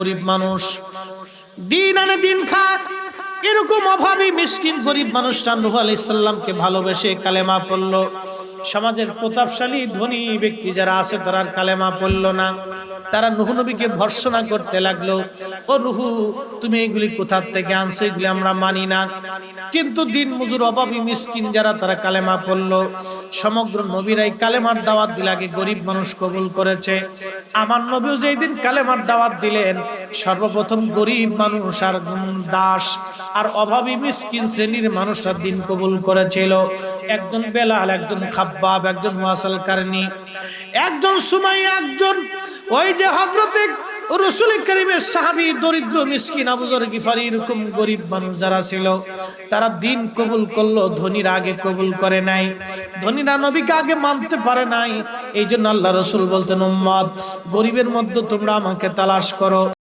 গরিব মানুষ দিন আনে দিন খায়, এরকম অভাবী মিসকিন গরিব মানুষটা নূহ আলাইহিস সালামকে ভালোবেসে কালেমা পড়ল। সমাজের প্রতাপশালী ধনী ব্যক্তি যারা আছে তারা আর কালেমা পড়ল না। তারা নূহ নবীকে ভর্ৎসনা করতে লাগলো, ও নূহ, তুমি এগুলি কোথা থেকে আনছো, এগুলি আমরা মানি না। কিন্তু দিন মজুর অভাবী মিসকিন যারা, তারা কালেমা পড়ল। সমগ্র নবীরাই কালেমার দাওয়াত দিলে আগে গরিব মানুষ কবুল করেছে। আমার নবীও যেই দিন কালেমার দাওয়াত দিলেন, সর্বপ্রথম গরিব মানুষ আর দাস আর অভাবী মিসকিন শ্রেণীর মানুষরা দিন কবুল করেছিল। একজন বেলাল, একজন খাব্বাব, একজন মুয়াসাল কারনি, একজন সুমাইয়া, একজন ওই যে হযরতে রাসূল কারীমের সাহাবী দরিদ্র মিসকিন আবু যর গিফারি, এরকম গরিব মানুষ যারা ছিল তারা দিন কবুল করলো। ধনীরা আগে কবুল করে নাই, ধনীরা নবীকে আগে মানতে পারে নাই। এই জন্য আল্লাহ রাসূল বলতেন, উম্মত, গরিবের মধ্যে তোমরা আমাকে তালাশ করো।